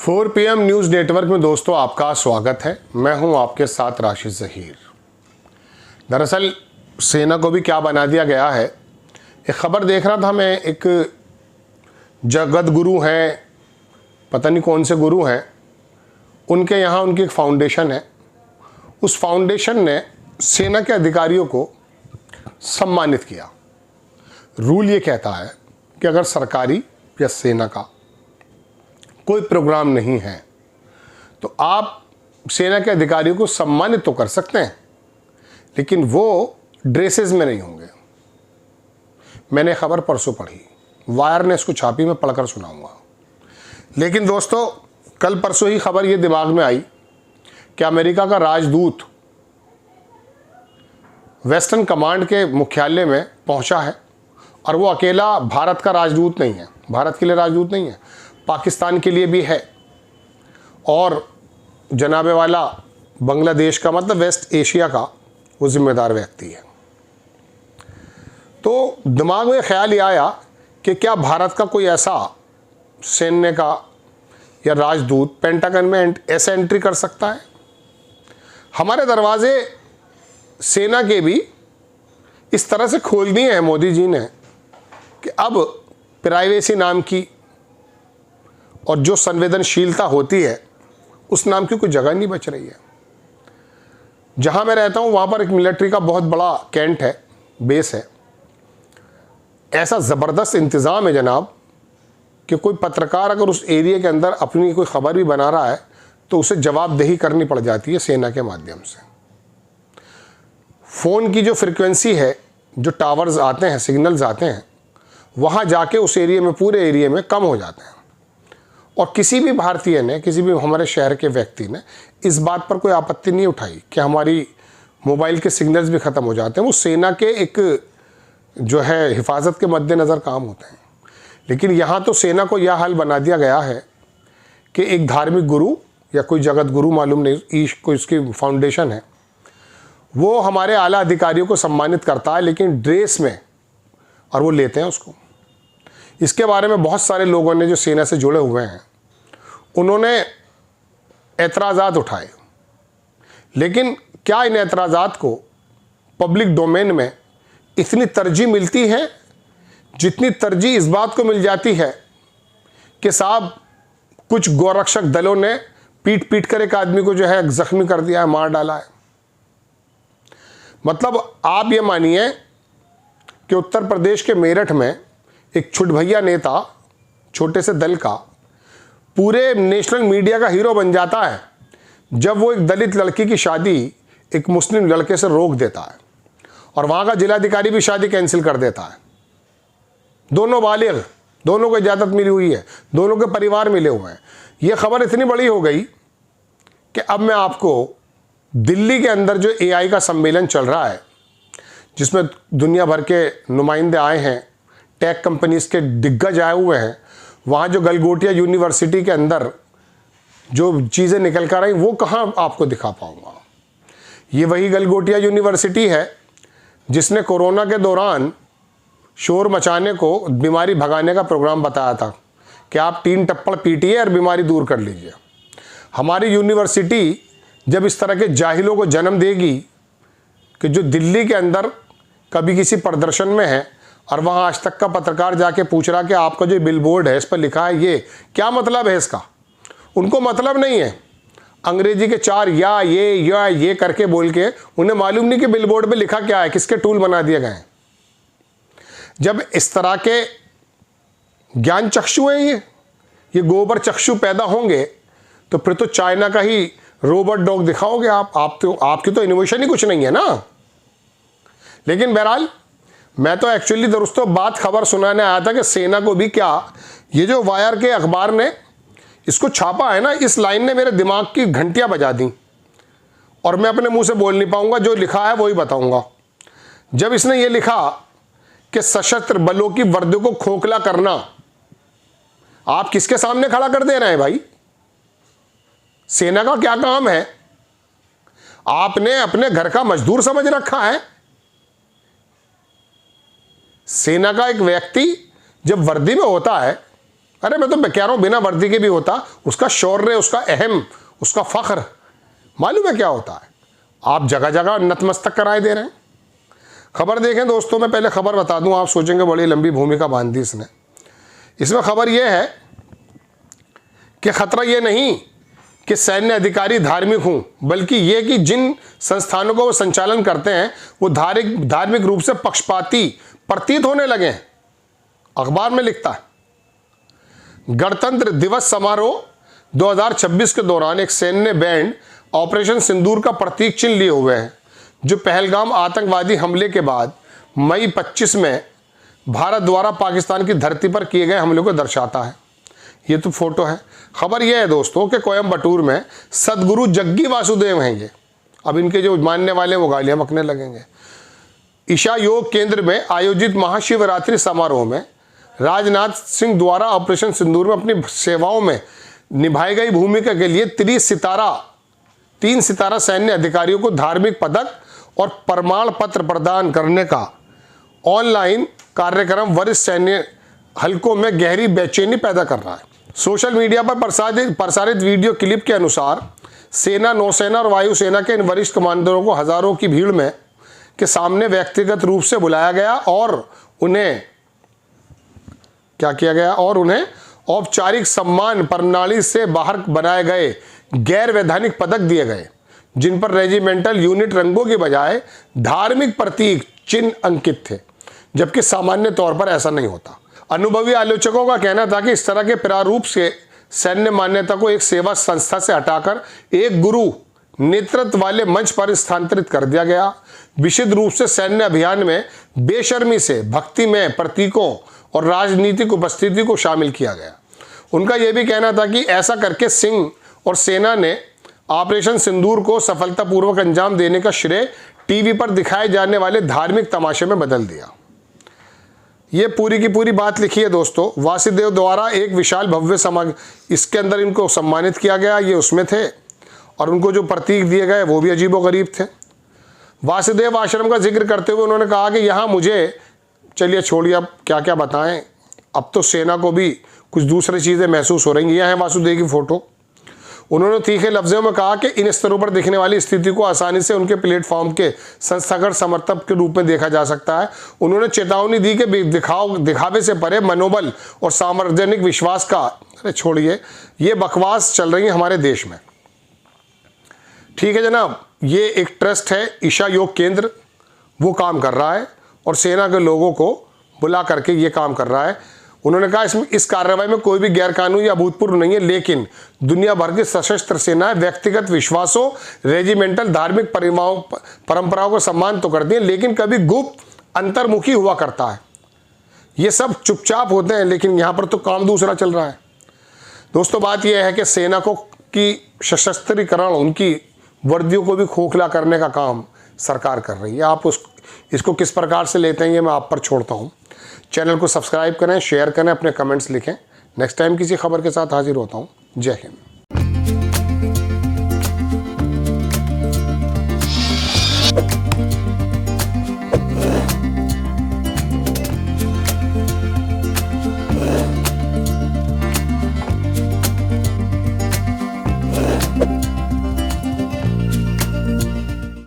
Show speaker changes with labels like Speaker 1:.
Speaker 1: 4 PM news network में दोस्तों आपका स्वागत है। मैं हूं आपके साथ राशिद ज़हीर। दरअसल सेना को भी क्या बना दिया गया है। एक ख़बर देख रहा था मैं, एक जगत गुरु हैं, पता नहीं कौन से गुरु हैं, उनके यहाँ उनकी एक फाउंडेशन है। उस फाउंडेशन ने सेना के अधिकारियों को सम्मानित किया। रूल ये कहता है कि अगर सरकारी या सेना का कोई प्रोग्राम नहीं है तो आप सेना के अधिकारियों को सम्मानित तो कर सकते हैं, लेकिन वो ड्रेसेस में नहीं होंगे। मैंने खबर परसों पढ़ी, वायर ने इसको छापी, मैं पढ़कर सुनाऊंगा। लेकिन दोस्तों कल परसों ही खबर ये दिमाग में आई कि अमेरिका का राजदूत वेस्टर्न कमांड के मुख्यालय में पहुंचा है, और वो अकेला भारत का राजदूत नहीं है, भारत के लिए राजदूत नहीं है, पाकिस्तान के लिए भी है, और जनाबे वाला बांग्लादेश का, मतलब वेस्ट एशिया का वो जिम्मेदार व्यक्ति है। तो दिमाग में ख्याल ये आया कि क्या भारत का कोई ऐसा सैन्य का या राजदूत पेंटागन में ऐसे एंट्री कर सकता है। हमारे दरवाजे सेना के भी इस तरह से खोल दिए हैं मोदी जी ने कि अब प्राइवेसी नाम की और जो संवेदनशीलता होती है उस नाम की कोई जगह नहीं बच रही है। जहां मैं रहता हूं वहां पर एक मिलिट्री का बहुत बड़ा कैंट है, बेस है। ऐसा ज़बरदस्त इंतज़ाम है जनाब कि कोई पत्रकार अगर उस एरिया के अंदर अपनी कोई ख़बर भी बना रहा है तो उसे जवाबदेही करनी पड़ जाती है सेना के माध्यम से। फ़ोन की जो फ्रिक्वेंसी है, जो टावर्स आते हैं, सिग्नल्स आते हैं, वहाँ जाके उस एरिया में, पूरे एरिया में कम हो जाते हैं। और किसी भी भारतीय ने, किसी भी हमारे शहर के व्यक्ति ने इस बात पर कोई आपत्ति नहीं उठाई कि हमारी मोबाइल के सिग्नल्स भी ख़त्म हो जाते हैं। वो सेना के एक जो है हिफाजत के मद्देनज़र काम होते हैं। लेकिन यहाँ तो सेना को यह हाल बना दिया गया है कि एक धार्मिक गुरु या कोई जगत गुरु, मालूम नहीं, कोई उसकी फाउंडेशन है, वो हमारे आला अधिकारियों को सम्मानित करता है, लेकिन ड्रेस में, और वो लेते हैं उसको। इसके बारे में बहुत सारे लोगों ने जो सेना से जुड़े हुए हैं उन्होंने एतराज़ात उठाए, लेकिन क्या इन एतराज़ात को पब्लिक डोमेन में इतनी तरजीह मिलती है जितनी तरजीह इस बात को मिल जाती है कि साहब कुछ गौरक्षक दलों ने पीट पीट कर एक आदमी को जो है जख्मी कर दिया है, मार डाला है। मतलब आप ये मानिए कि उत्तर प्रदेश के मेरठ में एक छुटभैया नेता, छोटे से दल का, पूरे नेशनल मीडिया का हीरो बन जाता है जब वो एक दलित लड़की की शादी एक मुस्लिम लड़के से रोक देता है, और वहाँ का जिलाधिकारी भी शादी कैंसिल कर देता है। दोनों बालिग, दोनों को इजाज़त मिली हुई है, दोनों के परिवार मिले हुए हैं। ये खबर इतनी बड़ी हो गई कि अब मैं आपको दिल्ली के अंदर जो AI का सम्मेलन चल रहा है, जिसमें दुनिया भर के नुमाइंदे आए हैं, टेक कंपनीज़ के दिग्गज आए हुए हैं, वहाँ जो गलगोटिया यूनिवर्सिटी के अंदर जो चीज़ें निकल कर आई वो कहाँ आपको दिखा पाऊँगा। ये वही गलगोटिया यूनिवर्सिटी है जिसने कोरोना के दौरान शोर मचाने को, बीमारी भगाने का प्रोग्राम बताया था कि आप 3 टप्पड़ पीटिए और बीमारी दूर कर लीजिए। हमारी यूनिवर्सिटी जब इस तरह के जाहिलों को जन्म देगी कि जो दिल्ली के अंदर कभी किसी प्रदर्शन में है और वहाँ आज तक का पत्रकार जाके पूछ रहा कि आपका जो बिलबोर्ड है इस पर लिखा है ये क्या मतलब है इसका, उनको मतलब नहीं है। अंग्रेजी के 4 या ये करके बोल के उन्हें मालूम नहीं कि बिलबोर्ड पे लिखा क्या है, किसके टूल बना दिए गए हैं। जब इस तरह के ज्ञान चक्षु हैं, ये गोबर चक्षु पैदा होंगे तो फिर तो चाइना का ही रोबोट डॉग दिखाओगे आप तो, आपकी तो इनोवेशन ही कुछ नहीं है ना। लेकिन बहरहाल मैं तो एक्चुअली दोस्तों बात खबर सुनाने आया था कि सेना को भी क्या, ये जो वायर के अखबार ने इसको छापा है ना, इस लाइन ने मेरे दिमाग की घंटियां बजा दी, और मैं अपने मुंह से बोल नहीं पाऊंगा, जो लिखा है वही बताऊंगा। जब इसने ये लिखा कि सशस्त्र बलों की वर्दी को खोखला करना, आप किसके सामने खड़ा कर दे रहे हैं भाई? सेना का क्या काम है? आपने अपने घर का मजदूर समझ रखा है। सेना का एक व्यक्ति जब वर्दी में होता है, अरे मैं तो कह रहा हूँ बिना वर्दी के भी होता, उसका शौर्य, उसका अहम, उसका फख्र मालूम है क्या होता है। आप जगह जगह नतमस्तक कराए दे रहे हैं। खबर देखें दोस्तों, मैं पहले खबर बता दूं, आप सोचेंगे बड़ी लंबी भूमिका बांध दी इसने। इसमें खबर यह है कि खतरा यह नहीं कि सैन्य अधिकारी धार्मिक हों, बल्कि यह कि जिन संस्थानों को वो संचालन करते हैं वो धार्मिक रूप से पक्षपाती प्रतीत होने लगे हैं। अखबार में लिखता है, गणतंत्र दिवस समारोह 2026 के दौरान एक सैन्य बैंड ऑपरेशन सिंदूर का प्रतीक चिन्ह लिए हुए है, जो पहलगाम आतंकवादी हमले के बाद मई 25 में भारत द्वारा पाकिस्तान की धरती पर किए गए हमले को दर्शाता है। ये तो फोटो है। खबर यह है दोस्तों कि कोयम्बटूर में सदगुरु जग्गी वासुदेव हैं ये। अब इनके जो मानने वाले वो गालियां बकने लगेंगे। ईशा योग केंद्र में आयोजित महाशिवरात्रि समारोह में राजनाथ सिंह द्वारा ऑपरेशन सिंदूर में अपनी सेवाओं में निभाई गई भूमिका के लिए 3 सितारा सैन्य अधिकारियों को धार्मिक पदक और प्रमाण पत्र प्रदान करने का ऑनलाइन कार्यक्रम वरिष्ठ सैन्य हलकों में गहरी बेचैनी पैदा कर रहा है। सोशल मीडिया पर प्रसारित वीडियो क्लिप के अनुसार सेना, नौसेना और वायुसेना के इन वरिष्ठ कमांडरों को हजारों की भीड़ में के सामने व्यक्तिगत रूप से बुलाया गया और उन्हें क्या किया गया और उन्हें औपचारिक सम्मान प्रणाली से बाहर बनाए गए गैर वैधानिक पदक दिए गए, जिन पर रेजिमेंटल यूनिट रंगों के बजाय धार्मिक प्रतीक चिन्ह अंकित थे, जबकि सामान्य तौर पर ऐसा नहीं होता। अनुभवी आलोचकों का कहना था कि इस तरह के प्रारूप से सैन्य मान्यता को एक सेवा संस्था से हटाकर एक गुरु नेतृत्व वाले मंच पर स्थानांतरित कर दिया गया। विशुद्ध रूप से सैन्य अभियान में बेशर्मी से भक्ति में प्रतीकों और राजनीतिक उपस्थिति को शामिल किया गया। उनका यह भी कहना था कि ऐसा करके सिंह और सेना ने ऑपरेशन सिंदूर को सफलतापूर्वक अंजाम देने का श्रेय टीवी पर दिखाए जाने वाले धार्मिक तमाशे में बदल दिया। ये पूरी की पूरी बात लिखी है दोस्तों। वासुदेव द्वारा एक विशाल भव्य समाज, इसके अंदर इनको सम्मानित किया गया, ये उसमें थे, और उनको जो प्रतीक दिए गए वो भी अजीबोगरीब थे। वासुदेव आश्रम का जिक्र करते हुए उन्होंने कहा कि यहाँ मुझे, चलिए छोड़िए अब क्या क्या बताएं, अब तो सेना को भी कुछ दूसरी चीज़ें महसूस हो रही हैं। यह है वासुदेव की फ़ोटो। उन्होंने तीखे लफ्ज़ों में कहा कि इन स्तरों पर दिखने वाली स्थिति को आसानी से उनके प्लेटफॉर्म के संस्थागत समर्थक के रूप में देखा जा सकता है। उन्होंने चेतावनी दी कि दिखावे से परे मनोबल और सार्वजनिक विश्वास का, अरे छोड़िए, ये बकवास चल रही है हमारे देश में। ठीक है जनाब, ये एक ट्रस्ट है ईशा योग केंद्र, वो काम कर रहा है और सेना के लोगों को बुला करके ये काम कर रहा है। उन्होंने कहा इसमें इस कार्रवाई में कोई भी गैरकानूनी या अभूतपूर्व नहीं है, लेकिन दुनिया भर की सशस्त्र सेनाएं व्यक्तिगत विश्वासों, रेजिमेंटल धार्मिक परंपराओं को सम्मान तो करती हैं, लेकिन कभी गुप्त अंतर्मुखी हुआ करता है। ये सब चुपचाप होते हैं, लेकिन यहाँ पर तो काम दूसरा चल रहा है। दोस्तों बात यह है कि सेना को की सशस्त्रीकरण, उनकी वर्दियों को भी खोखला करने का काम सरकार कर रही है। आप इसको किस प्रकार से लेते हैं ये मैं आप पर छोड़ता हूँ। चैनल को सब्सक्राइब करें, शेयर करें, अपने कमेंट्स लिखें। नेक्स्ट टाइम किसी खबर के साथ हाजिर होता हूँ। जय हिंद।